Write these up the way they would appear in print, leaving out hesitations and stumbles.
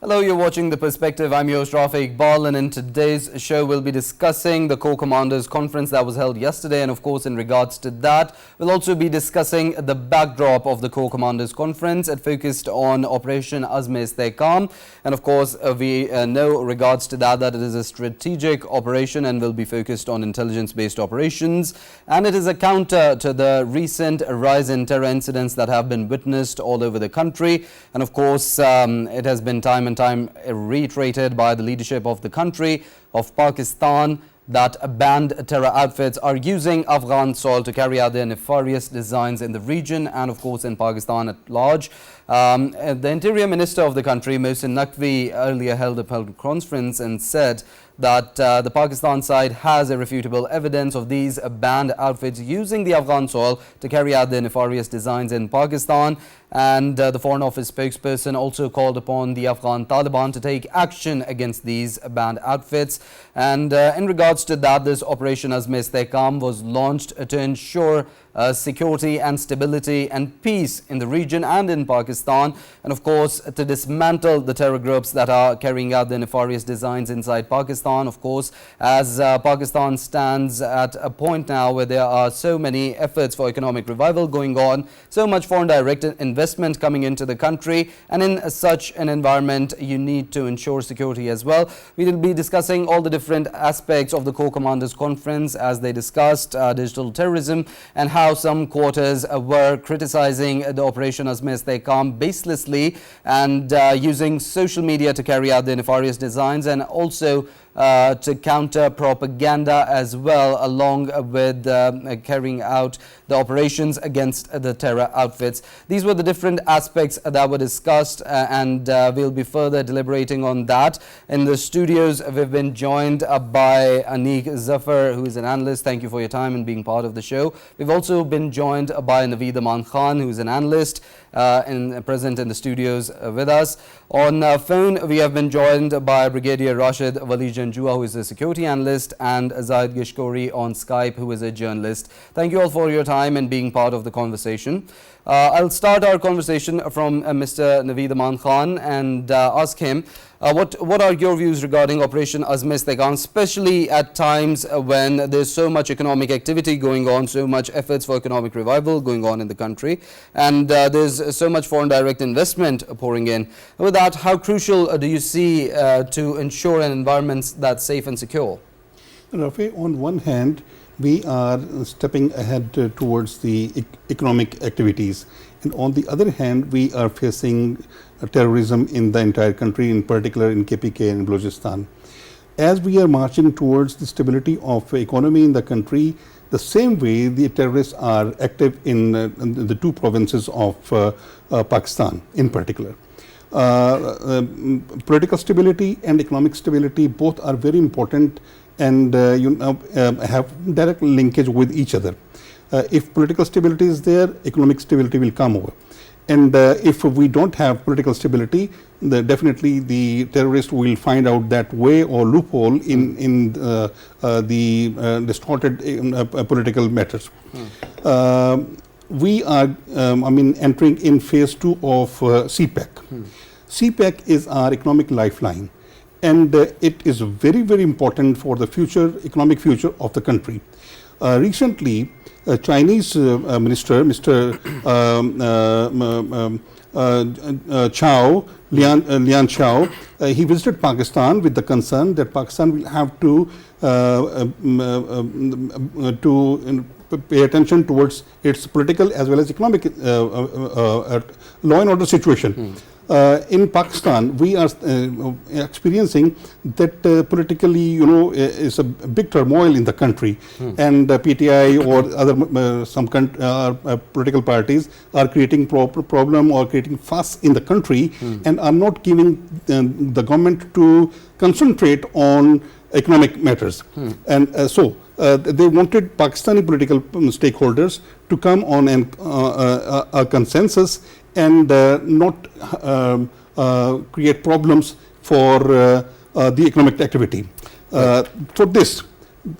Hello, you're watching The Perspective. I'm your host Rafae Khawaja, and in today's show we'll be discussing the Corps Commanders Conference that was held yesterday, and of course in regards to that we'll also be discussing the backdrop of the Corps Commanders Conference. It focused on Operation Azm-i-Istehkam, and of course we know regards to that it is a strategic operation and will be focused on intelligence-based operations, and it is a counter to the recent rise in terror incidents that have been witnessed all over the country, and of course it has been time and time reiterated by the leadership of the country of Pakistan that banned terror outfits are using Afghan soil to carry out their nefarious designs in the region and of course in Pakistan at large. The Interior Minister of the country, Mohsin Naqvi, earlier held a public conference and said that the Pakistan side has irrefutable evidence of these banned outfits using the Afghan soil to carry out their nefarious designs in Pakistan. And the Foreign Office spokesperson also called upon the Afghan Taliban to take action against these banned outfits. And in regards to that, this Operation Azm-i-Istehkam was launched to ensure security and stability and peace in the region and in Pakistan, and of course to dismantle the terror groups that are carrying out their nefarious designs inside Pakistan. Of course, as Pakistan stands at a point now where there are so many efforts for economic revival going on, so much foreign direct investment coming into the country, and in such an environment you need to ensure security as well. We will be discussing all the different aspects of the Corps Commanders Conference as they discussed digital terrorism and how some quarters were criticizing the Operation Azm-i-Istehkam baselessly and using social media to carry out their nefarious designs, and also to counter propaganda as well, along with carrying out the operations against the terror outfits. These were the different aspects that were discussed, and we'll be further deliberating on that. In the studios, we've been joined by Aniq Zafar, who is an analyst. Thank you for your time and being part of the show. We've also been joined by Naveed Aman, who is an analyst, present in the studios with us. On phone, we have been joined by Brigadier Rashid, Wali, Janjua, who is a security analyst, and Zahid Gishkori on Skype, who is a journalist. Thank you all for your time and being part of the conversation. I'll start our conversation from Mr. Naveed Aman and ask him what are your views regarding Operation Azm-i-Istehkam, especially at times when there's so much economic activity going on, so much efforts for economic revival going on in the country, and there's so much foreign direct investment pouring in. With that, how crucial do you see to ensure an environment that's safe and secure? Rafae, on one hand, we are stepping ahead towards the economic activities, and on the other hand we are facing terrorism in the entire country, in particular in KPK and Balochistan. As we are marching towards the stability of economy in the country, the same way the terrorists are active in the two provinces of Pakistan in particular. Political stability and economic stability both are very important and have direct linkage with each other. If political stability is there, economic stability will come over. And if we don't have political stability, definitely the terrorists will find out that way or loophole in the distorted political matters. We are, entering in phase 2 of CPEC. CPEC is our economic lifeline, and it is very, very important for the economic future of the country. Recently, Chinese minister, Mr. Lian Chao, he visited Pakistan with the concern that Pakistan will have to pay attention towards its political as well as economic law and order situation. In Pakistan, we are experiencing that politically, is a big turmoil in the country, and PTI or other some political parties are creating problem or creating fuss in the country, and are not giving the government to concentrate on economic matters. And so they wanted Pakistani political stakeholders to come on a consensus and not create problems for the economic activity. For this,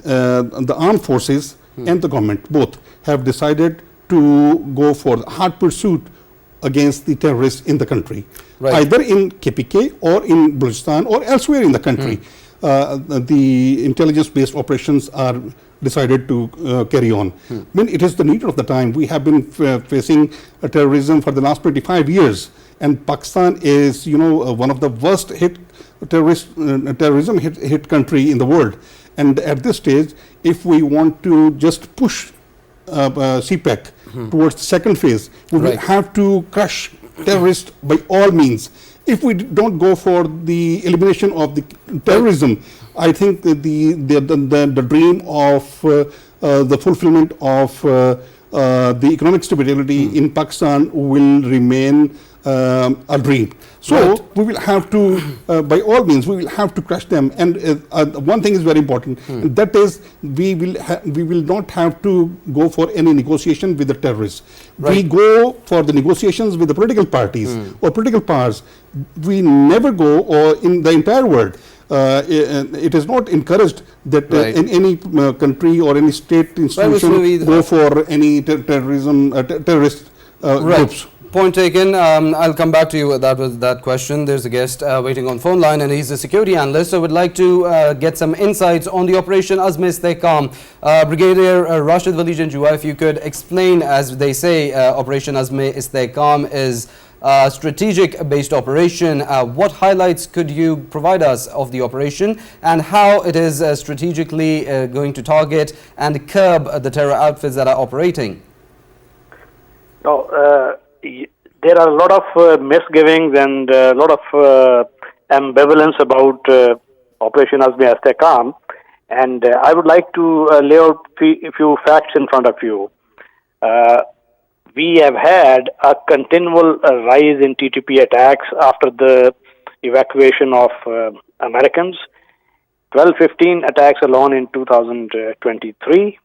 the armed forces and the government both have decided to go for hard pursuit against the terrorists in the country, Right. either in KPK or in Balochistan or elsewhere in the country. The intelligence-based operations are decided to carry on. When it is the need of the time, we have been facing terrorism for the last 25 years, and Pakistan is, one of the worst hit terrorism hit country in the world. And at this stage, if we want to just push CPEC towards the second phase, we will Right. have to crush terrorists by all means. If we don't go for the elimination of the terrorism, I think that the dream of the fulfillment of the economic stability in Pakistan will remain a dream. So Right. we will have to, by all means, we will have to crush them. And one thing is very important, and that is we will not have to go for any negotiation with the terrorists. We Right. go for the negotiations with the political parties or political powers. We never go, or in the entire world, it is not encouraged that Right. in any country or any state institution Naveed, go for any terrorist groups. Point taken. I'll come back to you with that question. There's a guest waiting on phone line, and he's a security analyst. So, would like to get some insights on the operation Azm-i-Istehkam. Brigadier Rashid Wali Janjua, if you could explain, as they say, Operation Azm-i-Istehkam is a strategic-based operation. What highlights could you provide us of the operation, and how it is strategically going to target and curb the terror outfits that are operating? There are a lot of misgivings and a lot of ambivalence about Operation Azm-i-Istehkam, and I would like to lay out a few facts in front of you. We have had a continual rise in TTP attacks after the evacuation of Americans. 12-15 attacks alone in 2023,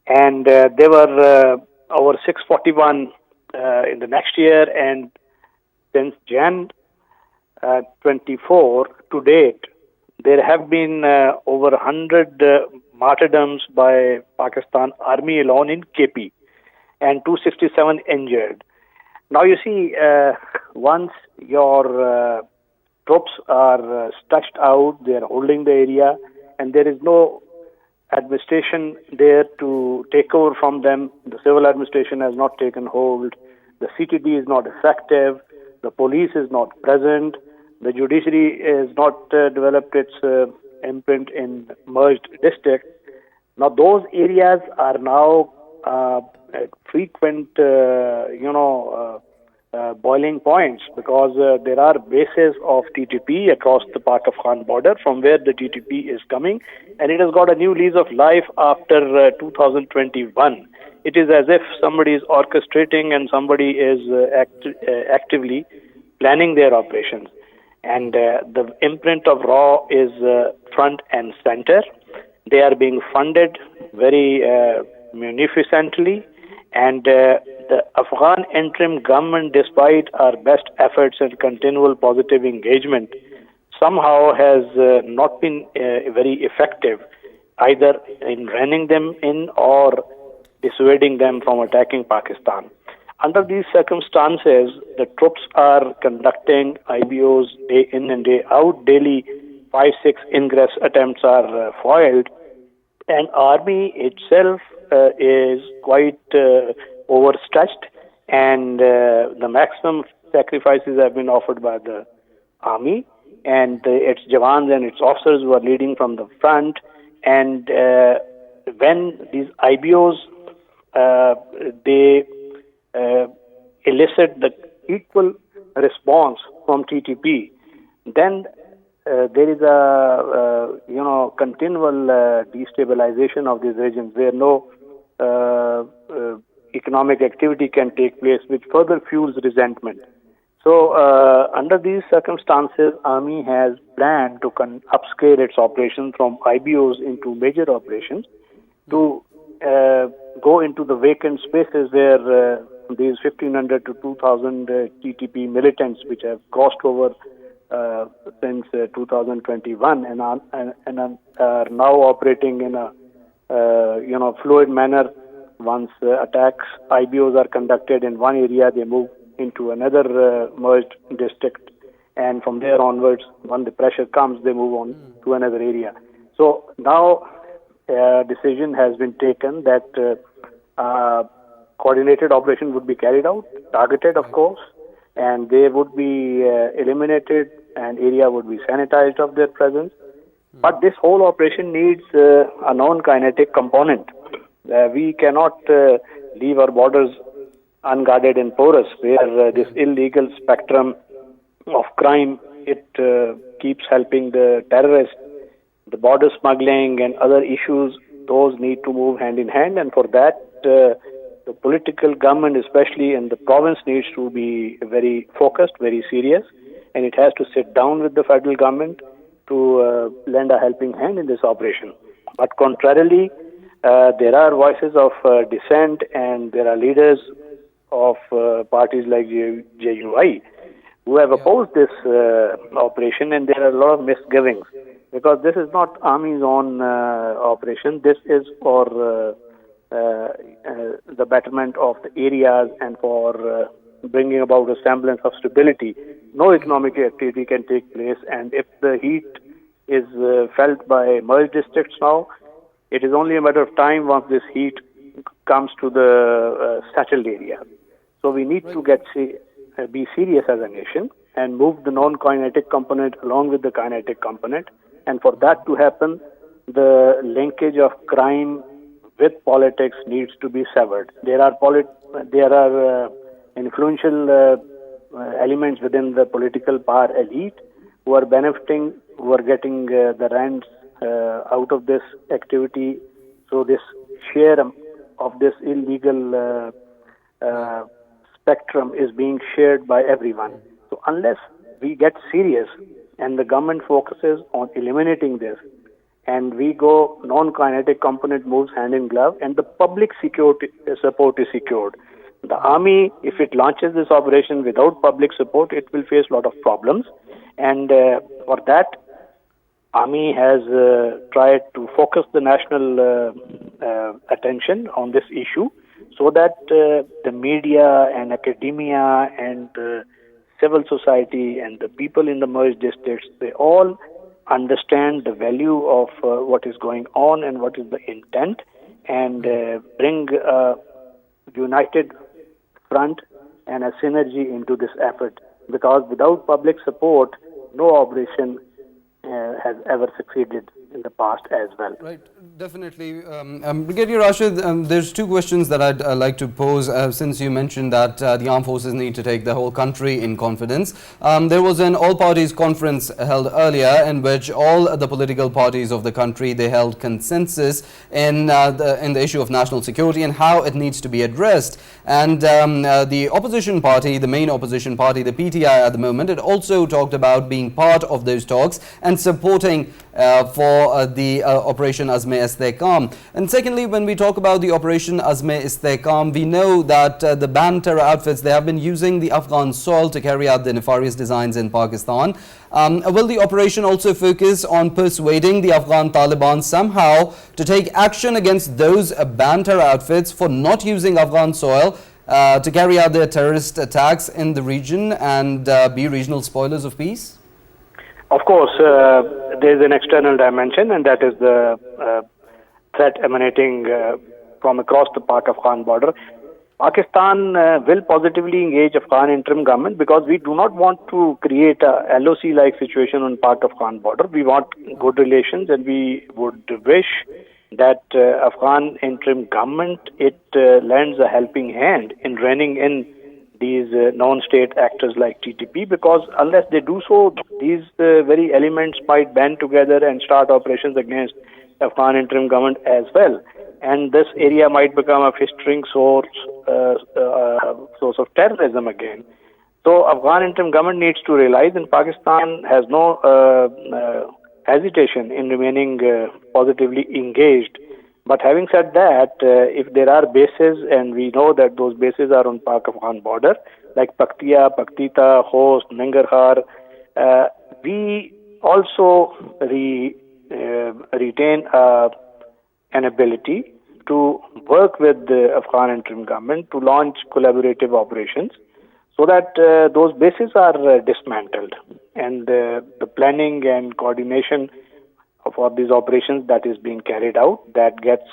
and there were over 641 in the next year, and since Jan 24 to date, there have been over 100 martyrdoms by Pakistan Army alone in KP, and 267 injured. Now you see, once your troops are stretched out, they are holding the area, and there is no administration there to take over from them. The civil administration has not taken hold. The CTD is not effective. The police is not present. The judiciary has not developed its imprint in merged districts. Now those areas are now at frequent, boiling points, because there are bases of TTP across the Pak-Afghan border from where the TTP is coming, and it has got a new lease of life after 2021. It is as if somebody is orchestrating and somebody is actively planning their operations. And the imprint of RAW is front and center. They are being funded very munificently, and the Afghan interim government, despite our best efforts and continual positive engagement, somehow has not been very effective, either in reining them in or dissuading them from attacking Pakistan. Under these circumstances, the troops are conducting IBOs day in and day out. Daily 5-6 ingress attempts are foiled, and army itself is quite overstretched, and the maximum sacrifices have been offered by the army and its jawans and its officers who are leading from the front. And when these IBOs they elicit the equal response from TTP, then there is a continual destabilization of these regions where no economic activity can take place, which further fuels resentment. So under these circumstances, Army has planned to upscale its operations from IBOs into major operations to go into the vacant spaces where these 1,500 to 2,000 TTP militants, which have crossed over since 2021 and are now operating in a fluid manner. Once attacks, IBOs are conducted in one area, they move into another merged district, and from there onwards, when the pressure comes, they move on to another area. So now a decision has been taken that coordinated operation would be carried out, targeted of course, and they would be eliminated and area would be sanitized of their presence. But this whole operation needs a non-kinetic component. We cannot leave our borders unguarded and porous, where this illegal spectrum of crime, it keeps helping the terrorists. The border smuggling and other issues, those need to move hand in hand, and for that the political government, especially in the province, needs to be very focused, very serious, and it has to sit down with the federal government to lend a helping hand in this operation. But contrarily, there are voices of dissent, and there are leaders of parties like JUI who have opposed this operation, and there are a lot of misgivings, because this is not Army's own operation. This is for the betterment of the areas and for bringing about a semblance of stability. No economic activity can take place, and if the heat is felt by merged districts now, it is only a matter of time once this heat comes to the settled area. So we need to be serious as a nation and move the non-kinetic component along with the kinetic component. And for that to happen, the linkage of crime with politics needs to be severed. There are influential elements within the political power elite who are benefiting, who are getting the rents out of this activity. So this share of this illegal spectrum is being shared by everyone. So unless we get serious and the government focuses on eliminating this, and we go non-kinetic component moves hand in glove, and the public security support is secured. The army, if it launches this operation without public support, it will face a lot of problems, and for that, army has tried to focus the national attention on this issue, so that the media and academia and civil society and the people in the merged districts, they all understand the value of what is going on and what is the intent, and bring a united front and a synergy into this effort. Because without public support, no operation has ever succeeded in the past as well. Right, definitely. Brigadier Rashid, there's two questions that I'd like to pose since you mentioned that the armed forces need to take the whole country in confidence. There was an all-parties conference held earlier in which all the political parties of the country, they held consensus in the issue of national security and how it needs to be addressed. And the opposition party, the main opposition party, the PTI at the moment, it also talked about being part of those talks and supporting for the Operation Azm-i-Istehkam. And secondly, when we talk about the Operation Azm-i-Istehkam, we know that the banned terror outfits, they have been using the Afghan soil to carry out the nefarious designs in Pakistan. Will the operation also focus on persuading the Afghan Taliban somehow to take action against those banned terror outfits for not using Afghan soil to carry out their terrorist attacks in the region and be regional spoilers of peace? Of course, there is an external dimension, and that is the threat emanating from across the Pak-Afghan border. Pakistan will positively engage Afghan interim government, because we do not want to create a LOC-like situation on Pak-Afghan border. We want good relations, and we would wish that Afghan interim government, it lends a helping hand in reining in these non-state actors like TTP, because unless they do so, these very elements might band together and start operations against Afghan interim government as well. And this area might become a festering source of terrorism again. So Afghan interim government needs to realize, and Pakistan has no hesitation in remaining positively engaged. But having said that, if there are bases, and we know that those bases are on Pak-Afghan border, like Paktiya, Paktita, Khost, Nangarhar, we also retain an ability to work with the Afghan interim government to launch collaborative operations so that those bases are dismantled, and the planning and coordination for these operations that is being carried out, that gets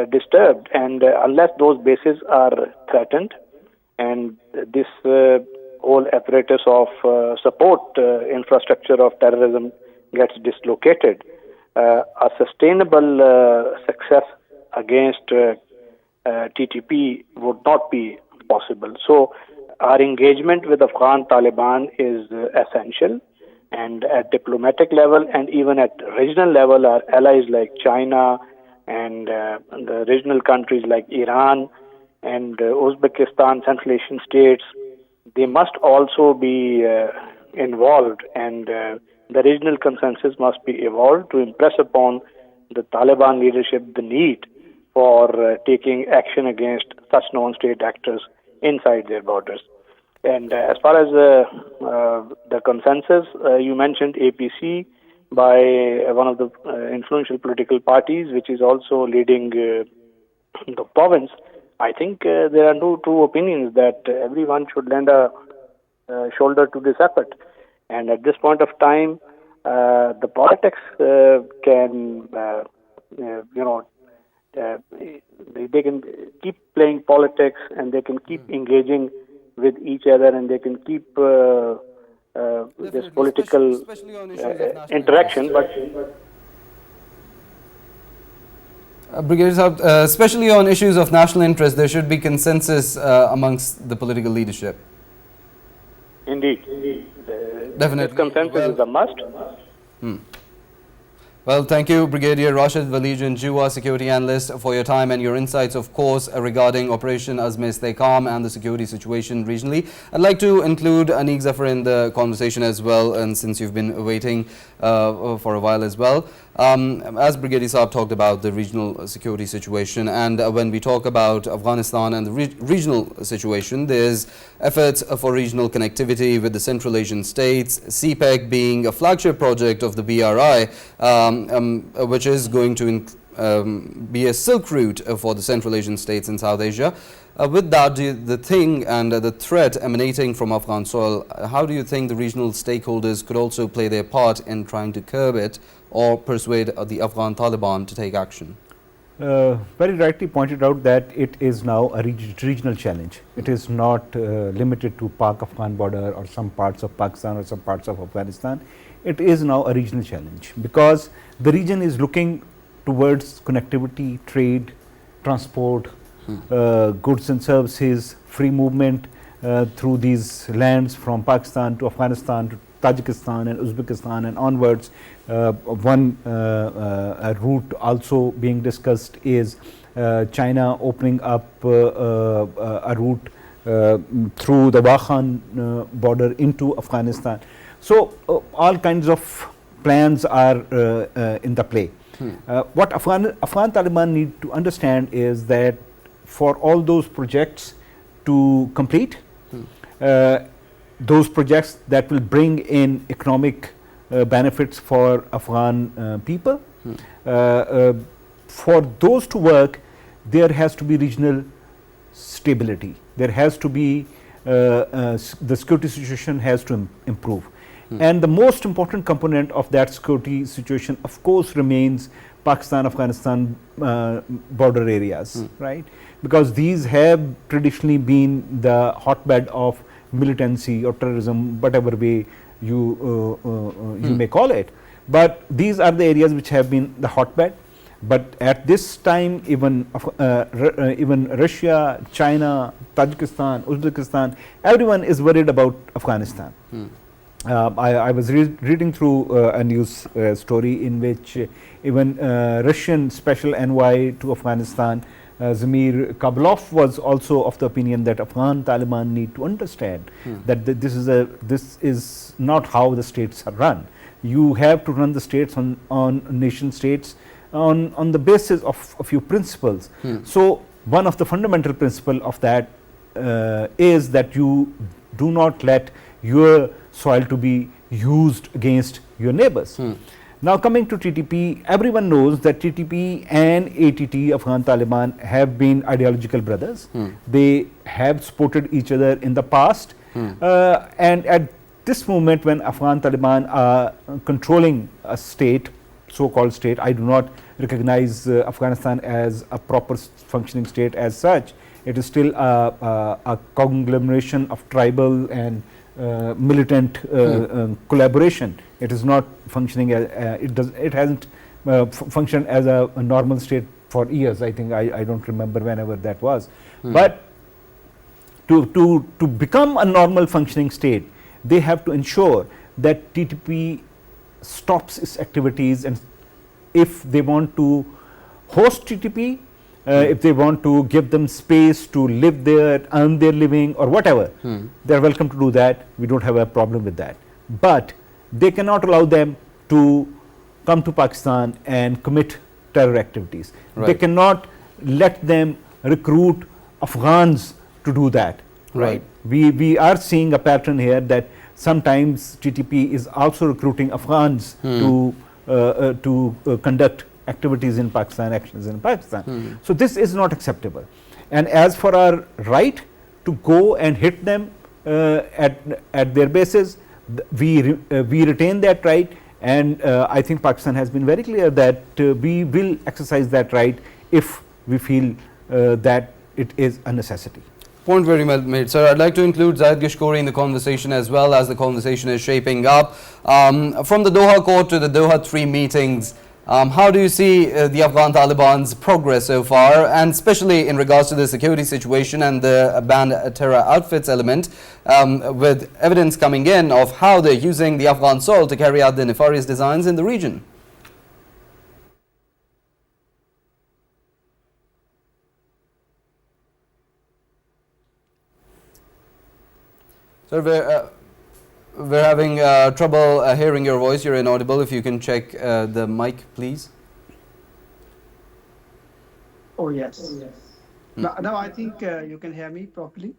disturbed. And unless those bases are threatened and this whole apparatus of support infrastructure of terrorism gets dislocated, a sustainable success against TTP would not be possible. So our engagement with Afghan Taliban is essential, and at diplomatic level and even at regional level, our allies like China and the regional countries like Iran and Uzbekistan, Central Asian states, they must also be involved, and the regional consensus must be evolved to impress upon the Taliban leadership the need for taking action against such non-state actors inside their borders. And as far as the consensus, you mentioned APC by one of the influential political parties, which is also leading the province. I think there are no two opinions that everyone should lend a shoulder to this effort. And at this point of time, the politics can, they can keep playing politics, and they can keep engaging with each other, and they can keep this political interaction. But Brigadier Saab, especially on issues of national interest, there should be consensus amongst the political leadership. Indeed. Definitely. This consensus is a must. Well, thank you, Brigadier Rashid, Wali, Janjua, security analyst, for your time and your insights, of course, regarding Operation Azm-i-Istehkam and the security situation regionally. I'd like to include Aniq Zafar in the conversation as well, and since you've been waiting for a while as well. As Brigadier Saab talked about the regional security situation, and when we talk about Afghanistan and the regional situation, there's efforts for regional connectivity with the Central Asian states, CPEC being a flagship project of the BRI, which is going to be a silk route for the Central Asian states in South Asia. With that, the thing and the threat emanating from Afghan soil, how do you think the regional stakeholders could also play their part in trying to curb it or persuade the Afghan Taliban to take action? Very rightly pointed out that it is now a regional challenge. It is not limited to Pak-Afghan border or some parts of Pakistan or some parts of Afghanistan. It is now a regional challenge because the region is looking towards connectivity, trade, transport, goods and services, free movement through these lands from Pakistan to Afghanistan to Tajikistan and Uzbekistan and onwards. One route also being discussed is China opening up a route through the Wakhan border into Afghanistan. So all kinds of plans are in the play. What Afghan Taliban need to understand is that for all those projects to complete, those projects that will bring in economic benefits for Afghan people, for those to work, there has to be regional stability. There has to be, the security situation has to improve. And the most important component of that security situation, of course, remains Pakistan-Afghanistan border areas, right? Because these have traditionally been the hotbed of militancy or terrorism, whatever way you may call it. But these are the areas which have been the hotbed. But at this time, even Russia, China, Tajikistan, Uzbekistan, everyone is worried about Afghanistan. I was reading through a news story in which even Russian special envoy to Afghanistan, Zamir Kabulov, was also of the opinion that Afghan Taliban need to understand that this is not how the states are run. You have to run the states on nation states on the basis of a few principles. So one of the fundamental principle of that is that you do not let your soil to be used against your neighbors. Now coming to TTP, everyone knows that TTP and ATT, Afghan Taliban, have been ideological brothers. They have supported each other in the past, and at this moment when Afghan Taliban are controlling a state, so-called state, I do not recognize Afghanistan as a proper functioning state as such. It is still a conglomeration of tribal and militant collaboration. It is not functioning as it hasn't functioned as a normal state for years. I think I don't remember whenever that was. But to become a normal functioning state, they have to ensure that TTP stops its activities, and if they want to host TTP, if they want to give them space to live there, earn their living or whatever, they are welcome to do that. We don't have a problem with that. But they cannot allow them to come to Pakistan and commit terror activities. They cannot let them recruit Afghans to do that. We are seeing a pattern here that sometimes TTP is also recruiting Afghans to conduct activities in Pakistan, actions in Pakistan. So this is not acceptable. And as for our right to go and hit them at their bases, we retain that right, and I think Pakistan has been very clear that we will exercise that right if we feel that it is a necessity. Point very well made, sir. I'd like to include Zahid Gishkori in the conversation as well, as the conversation is shaping up. From the Doha court to the Doha 3 meetings, how do you see the Afghan Taliban's progress so far, and especially in regards to the security situation and the banned terror outfits element, with evidence coming in of how they're using the Afghan soil to carry out their nefarious designs in the region? Sir, we're having trouble hearing your voice. You're inaudible. If you can check the mic, please. Oh, yes. Now I think you can hear me properly.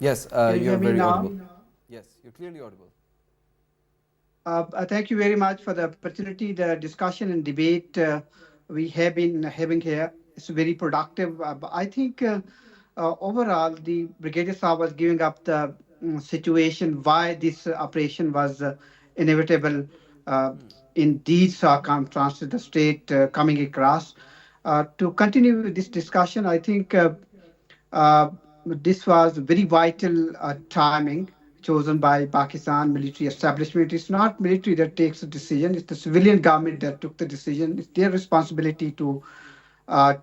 Yes, you're very audible. Yes, you're clearly audible. Thank you very much for the opportunity. The discussion and debate we have been having here is very productive. I think overall, the Brigadier Saab was giving up the situation why this operation was inevitable in these circumstances, the state coming across. To continue with this discussion, I think this was very vital timing chosen by Pakistan military establishment. It's not military that takes the decision, it's the civilian government that took the decision. It's their responsibility to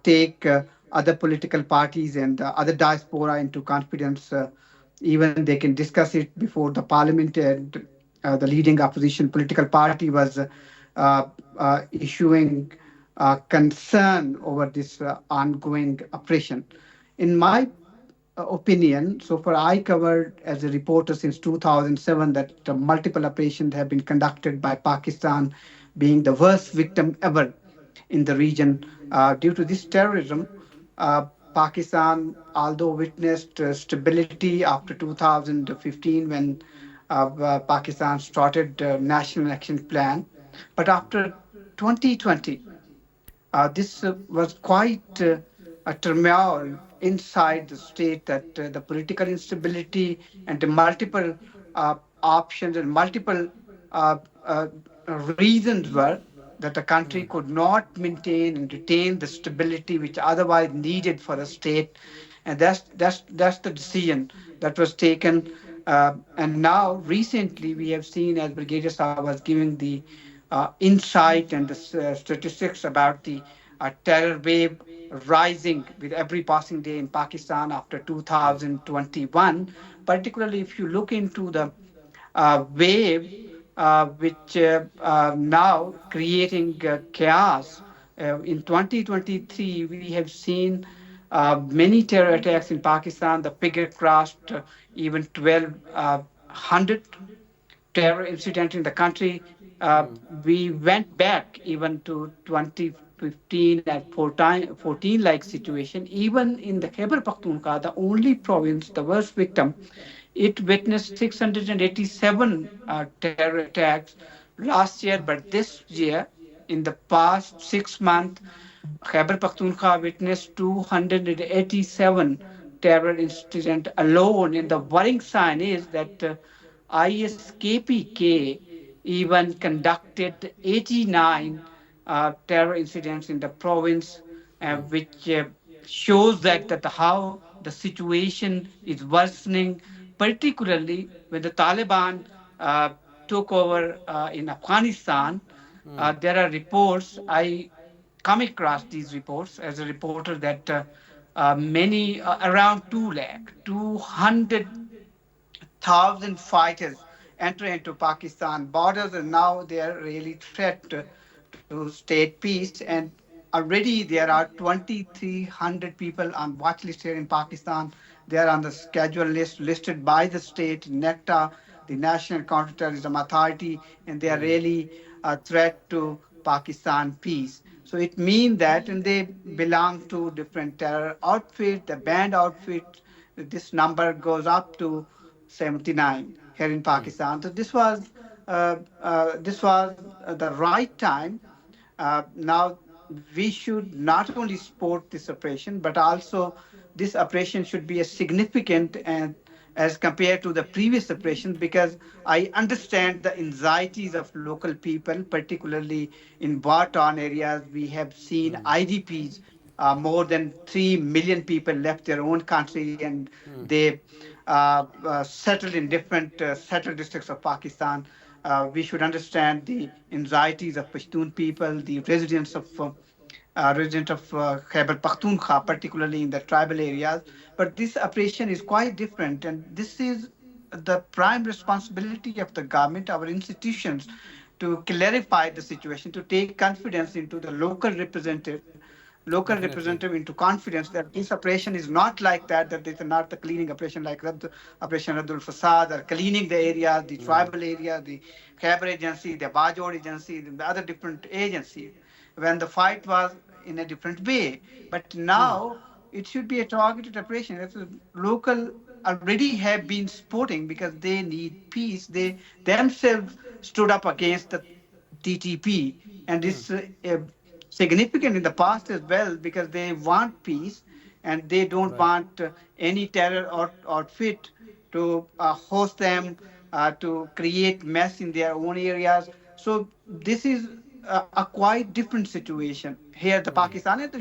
take other political parties and other diaspora into confidence. Even they can discuss it before the parliament, and the leading opposition political party was issuing concern over this ongoing operation. In my opinion, so far I covered as a reporter since 2007 that multiple operations have been conducted by Pakistan, being the worst victim ever in the region due to this terrorism. Pakistan, although witnessed stability after 2015 when Pakistan started National Action Plan, but after 2020, this was quite a turmoil inside the state, that the political instability and the multiple options and multiple reasons were that the country could not maintain and retain the stability which otherwise needed for the state, and that's the decision that was taken. And now recently we have seen, as Brigadier Saab was giving the insight and the statistics about the terror wave rising with every passing day in Pakistan after 2021. Particularly if you look into the wave which now creating chaos. In 2023, we have seen many terror attacks in Pakistan. The figure crossed even 1,200 terror incidents in the country. We went back even to 2015 and 14-like situation. Even in the Khyber Pakhtunkhwa, the only province, the worst victim, it witnessed 687 terror attacks last year, but this year, in the past 6 months, Khyber Pakhtunkhwa witnessed 287 terror incidents alone. And the worrying sign is that ISKPK even conducted 89 terror incidents in the province, which shows that how the situation is worsening, particularly when the Taliban took over in Afghanistan. There are reports, I come across these reports as a reporter, that many, around 2 lakh, 200,000 fighters enter into Pakistan borders, and now they are really threat to state peace. And already there are 2,300 people on watch list here in Pakistan. They are on the schedule list listed by the state, NECTA, the National Counterterrorism Authority, and they are really a threat to Pakistan peace. So it means that, and they belong to different terror outfits, the band outfit. This number goes up to 79 here in Pakistan. So this was the right time. Now we should not only support this operation, but also this operation should be a significant and as compared to the previous operation, because I understand the anxieties of local people, particularly in war-torn areas. We have seen IDPs, more than 3 million people left their own country, and they settled in different settled districts of Pakistan. We should understand the anxieties of Pashtun people, the resident of Khyber Pakhtunkhwa, particularly in the tribal areas. But this operation is quite different, and this is the prime responsibility of the government, our institutions, to clarify the situation, to take confidence into the local representative Definitely. into confidence that this operation is not like that, that it's not the cleaning operation like Operation Radul Fasad, or cleaning the area, the tribal area, the Khyber agency, the Bajor agency, the other different agencies, when the fight was in a different way. But now it should be a targeted operation. It's a local already have been supporting because they need peace. They themselves stood up against the TTP, and it's significant in the past as well, because they want peace and they don't Right. want any terror outfit to host them, to create mess in their own areas. So this is a quite different situation here, the Pakistan. And the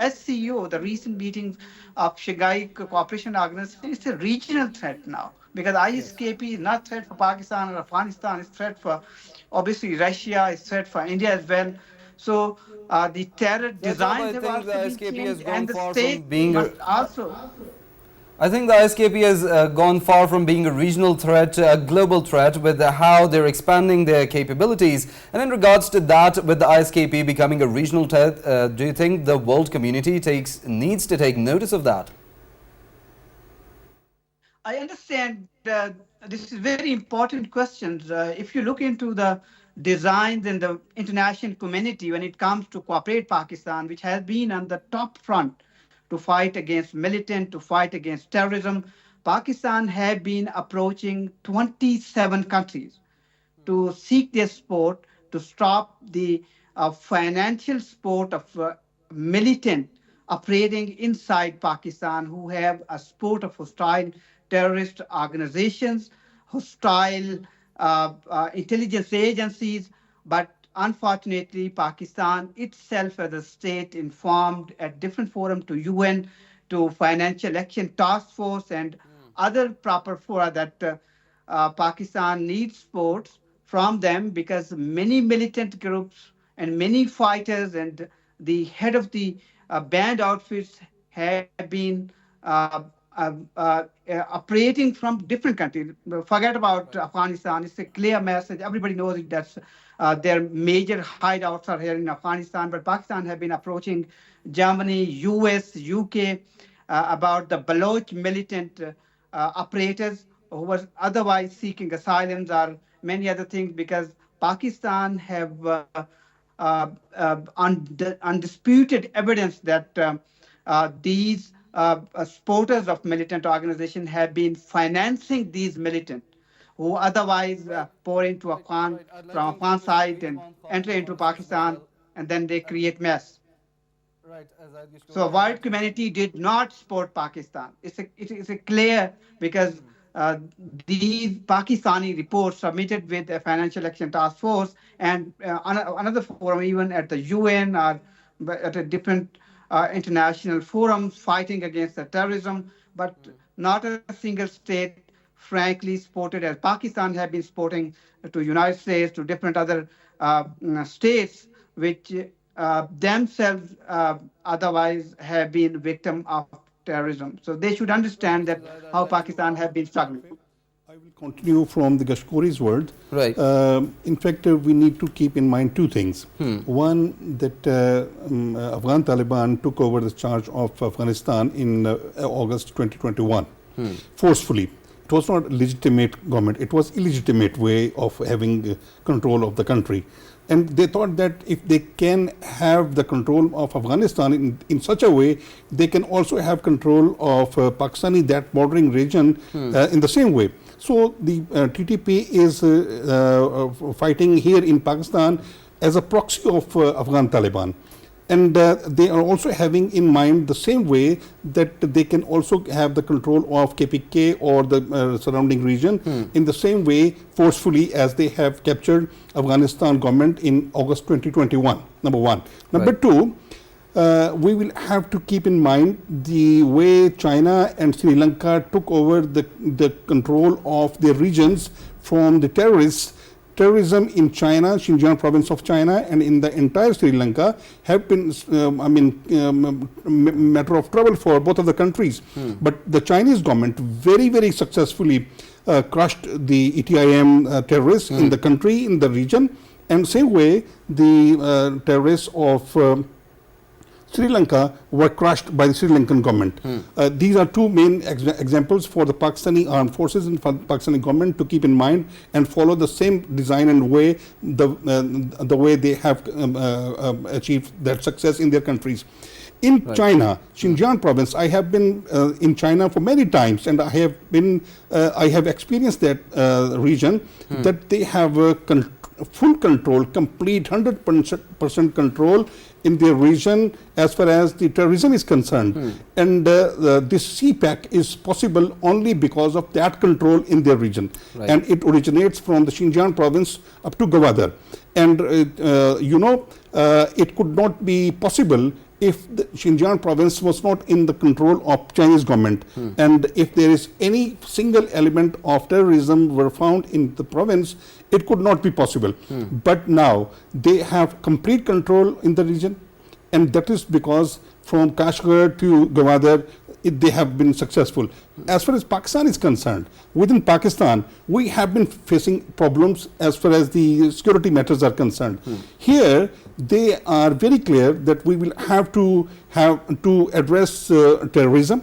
SCO, the recent meetings of Shanghai Cooperation Organization, it's a regional threat now, because Yes. ISKP is not threat for Pakistan or Afghanistan, it's threat for, obviously, Russia, it's threat for India as well. So the terror Yes, Rob, designs I have think the also been ISKP has changed, and gone the far from state being a must also. I think the ISKP has gone far from being a regional threat to a global threat with how they're expanding their capabilities. And in regards to that, with the ISKP becoming a regional threat, do you think the world community needs to take notice of that? I understand this is very important questions. If you look into the designs in the international community when it comes to cooperate Pakistan, which has been on the top front to fight against militant, to fight against terrorism, Pakistan have been approaching 27 countries to seek their support to stop the financial support of militant operating inside Pakistan, who have a support of hostile terrorist organizations, hostile intelligence agencies. But unfortunately, Pakistan itself as a state informed at different forums to UN, to Financial Action Task Force, and other proper fora that Pakistan needs support from them, because many militant groups and many fighters and the head of the band outfits have been operating from different countries. Forget about Afghanistan. It's a clear message. Everybody knows it. That's their major hideouts are here in Afghanistan. But Pakistan have been approaching Germany, US, UK about the Baloch militant operators who were otherwise seeking asylums or many other things, because Pakistan have undisputed evidence that these supporters of militant organization have been financing these militant who otherwise pour into Afghan from Afghan side and enter into Pakistan, and then they create mess. Right, Zahid So Gishkori, and world that's community did not support Pakistan. It is a clear because these Pakistani reports submitted with the Financial Action Task Force and another forum, even at the UN or at a different international forums fighting against the terrorism, but not a single state frankly supported as Pakistan have been supporting to United States, to different other states which themselves otherwise have been victim of terrorism. So they should right. understand So that Zahid, I'll how let you Pakistan have been struggling. I will continue from the Gishkori's word. Right. In fact, we need to keep in mind two things. One, that Afghan Taliban took over the charge of Afghanistan in August 2021 forcefully. It was not a legitimate government. It was illegitimate way of having control of the country. And they thought that if they can have the control of Afghanistan in such a way, they can also have control of Pakistani, that bordering region in the same way. So the TTP is fighting here in Pakistan as a proxy of Afghan Taliban. And they are also having in mind the same way that they can also have the control of KPK or the surrounding region in the same way forcefully as they have captured Afghanistan government in August 2021, number one. Number two, we will have to keep in mind the way China and Sri Lanka took over the control of their regions from the terrorists. Terrorism in China, Xinjiang province of China, and in the entire Sri Lanka have been, matter of trouble for both of the countries. But the Chinese government very, very successfully crushed the ETIM terrorists in the country, in the region, and same way the terrorists of Sri Lanka were crushed by the Sri Lankan government. These are two main examples for the Pakistani armed forces and for the Pakistani government to keep in mind and follow the same design and way, the way they have achieved that success in their countries. In China, Xinjiang province, I have been in China for many times, and I have experienced that region, that they have full control, complete 100% control in their region as far as the terrorism is concerned. And this CPAC is possible only because of that control in their region. And it originates from the Xinjiang province up to Gwadar. And it could not be possible if the Xinjiang province was not in the control of Chinese government. And if there is any single element of terrorism were found in the province, it could not be possible. But now they have complete control in the region, and that is because from Kashgar to Gwadar, they have been successful. As far as Pakistan is concerned, within Pakistan, we have been facing problems as far as the security matters are concerned. Here, they are very clear that we will have to address terrorism,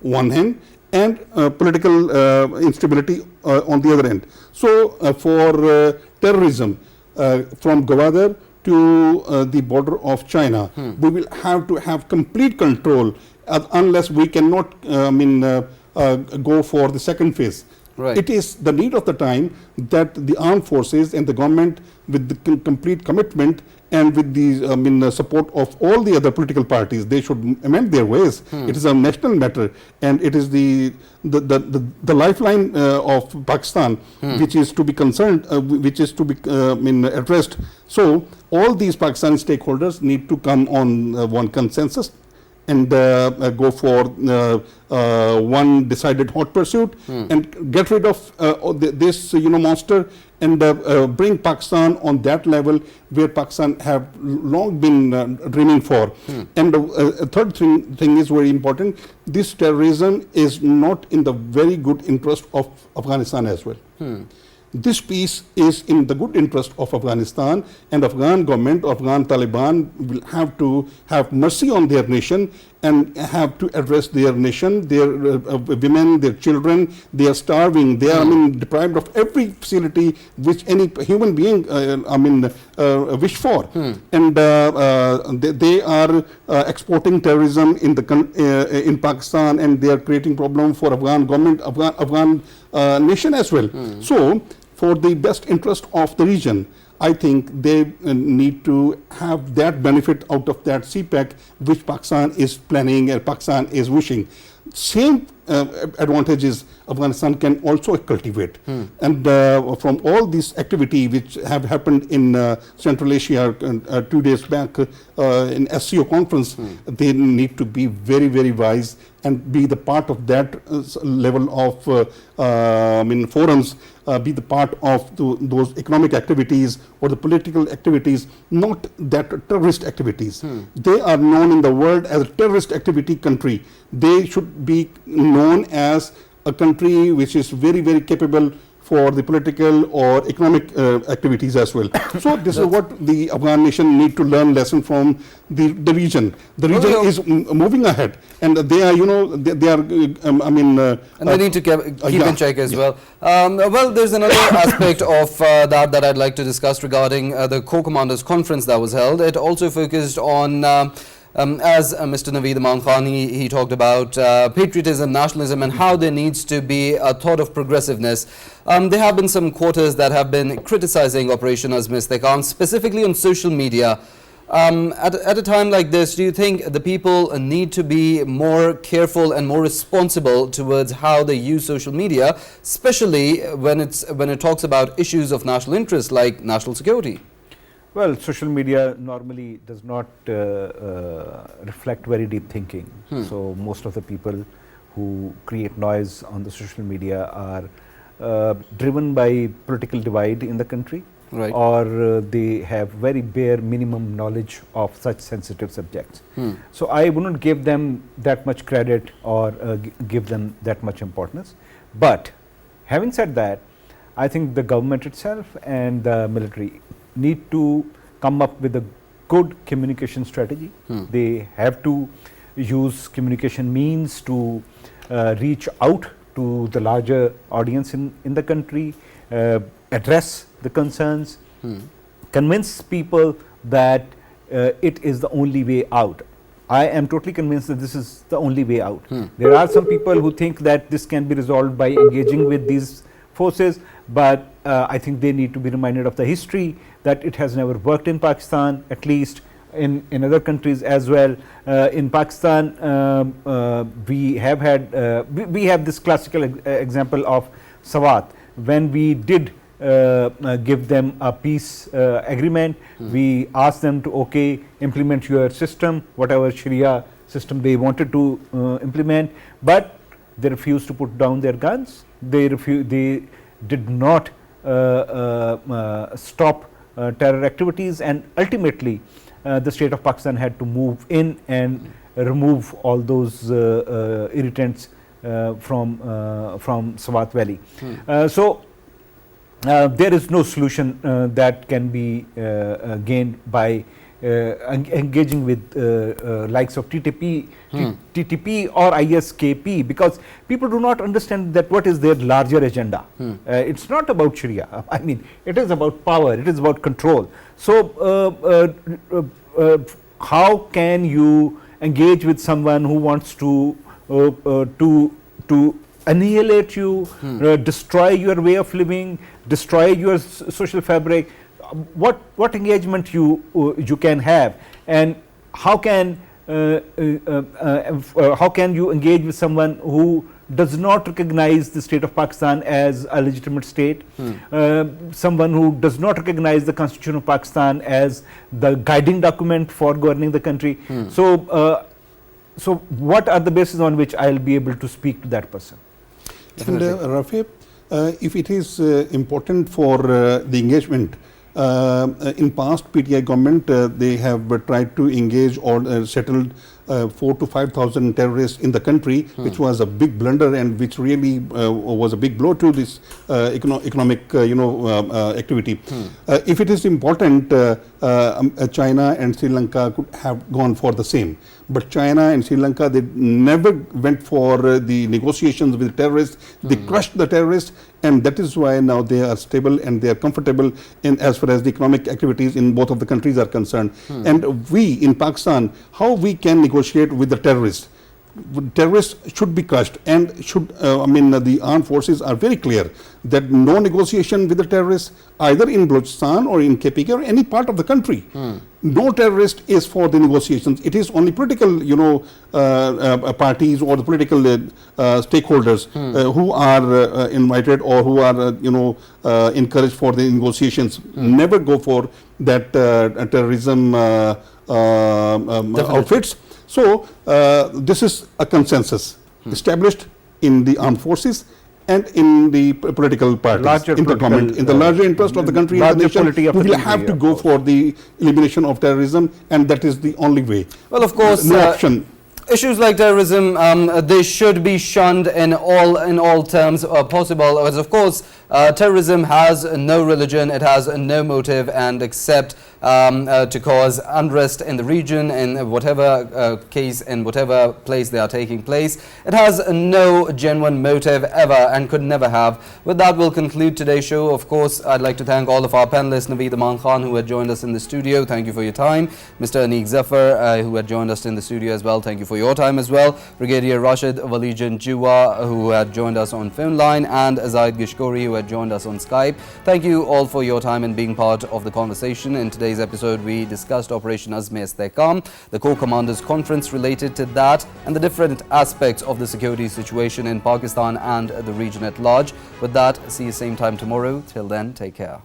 one hand, and political instability on the other end. So, for terrorism from Gwadar to the border of China, we will have to have complete control unless we cannot go for the second phase. It is the need of the time that the armed forces and the government, with the complete commitment and with the support of all the other political parties, they should amend their ways. It is a national matter, and it is the lifeline of Pakistan, which is to be concerned, which is to be addressed. So all these Pakistani stakeholders need to come on one consensus and go for one decided hot pursuit and get rid of this monster, and bring Pakistan on that level where Pakistan have long been dreaming for. And a third thing is very important. This terrorism is not in the very good interest of Afghanistan as well. This peace is in the good interest of Afghanistan, and Afghan government, Afghan Taliban will have to have mercy on their nation and have to address their nation, their women, their children. They are starving. They are deprived of every facility which any human being wish for. And they are exporting terrorism in Pakistan, and they are creating problem for Afghan government, Afghan nation as well. So for the best interest of the region, I think they need to have that benefit out of that CPEC which Pakistan is planning and Pakistan is wishing. Same advantages Afghanistan can also cultivate. And from all this activity which have happened in Central Asia 2 days back in SCO conference, they need to be very, very wise and be the part of that level of forums, be the part of those economic activities or the political activities, not that terrorist activities. They are known in the world as a terrorist activity country. They should be known as a country which is very, very capable for the political or economic activities as well. So this is what the Afghan nation need to learn lesson from the region. The region is moving ahead, and they are, they are, and they need to keep in check as well. Well, there's another aspect of that I'd like to discuss regarding the Corps Commanders Conference that was held. It also focused on as Mr. Naveed Aman he talked about patriotism, nationalism, and how there needs to be a thought of progressiveness. There have been some quarters that have been criticizing Operation Azm-i-Istehkam, specifically on social media. At a time like this, do you think the people need to be more careful and more responsible towards how they use social media, especially when it talks about issues of national interest like national security? Well, social media normally does not reflect very deep thinking. So most of the people who create noise on the social media are driven by political divide in the country, right, or they have very bare minimum knowledge of such sensitive subjects. So I wouldn't give them that much credit or give them that much importance. But having said that, I think the government itself and the military need to come up with a good communication strategy. They have to use communication means to reach out to the larger audience in the country, address the concerns, convince people that it is the only way out. I am totally convinced that this is the only way out. There are some people who think that this can be resolved by engaging with these forces, but I think they need to be reminded of the history, that it has never worked in Pakistan, at least in other countries as well. In Pakistan, we have had we have this classical example of Swat. When we did give them a peace agreement, we asked them to implement your system, whatever Sharia system they wanted to implement, but they refused to put down their guns. They did not stop terror activities, and ultimately the state of Pakistan had to move in and remove all those irritants from Swat Valley. So there is no solution that can be gained by engaging with likes of TTP or ISKP, because people do not understand that what is their larger agenda. It's not about Sharia. I mean, it is about power. It is about control. So how can you engage with someone who wants to annihilate you, destroy your way of living, destroy your social fabric? What engagement you can have, and how can you engage with someone who does not recognize the state of Pakistan as a legitimate state, someone who does not recognize the Constitution of Pakistan as the guiding document for governing the country? So so what are the bases on which I will be able to speak to that person? And Rafae, if it is important for the engagement In past PTI government, they have tried to engage or settled 4,000 to 5,000 terrorists in the country, which was a big blunder and which really was a big blow to this economic activity. If it is important, China and Sri Lanka could have gone for the same. But China and Sri Lanka, they never went for the negotiations with terrorists. They crushed the terrorists, and that is why now they are stable and they are comfortable in as far as the economic activities in both of the countries are concerned. And we in Pakistan, how we can negotiate with the terrorists? Terrorists should be crushed, and should the armed forces are very clear that no negotiation with the terrorists either in Balochistan or in KPK or any part of the country. No terrorist is for the negotiations. It is only political parties or the political stakeholders who are invited or who are encouraged for the negotiations. Never go for that terrorism outfits. So this is a consensus established in the armed forces and in the political parties, in the government, in the larger interest of the country and the nation. We will have to go for the elimination of terrorism, and that is the only way. Well, of course, no option. Issues like terrorism, they should be shunned in all terms possible. As of course, terrorism has no religion, it has no motive, and except to cause unrest in the region, in whatever case, in whatever place they are taking place. It has no genuine motive ever and could never have. With that, we'll conclude today's show. Of course, I'd like to thank all of our panelists, Naveed Aman who had joined us in the studio. Thank you for your time. Mr. Aniq Zafar, who had joined us in the studio as well. Thank you for your time as well. Brigadier Rashid, Wali, Janjua, who had joined us on phone line, and Zahid Gishkori, who had joined us on Skype. Thank you all for your time and being part of the conversation. In today's episode, we discussed Operation Azm-i-Istehkam, the Corps Commanders Conference related to that, and the different aspects of the security situation in Pakistan and the region at large. With that, see you same time tomorrow. Till then, take care.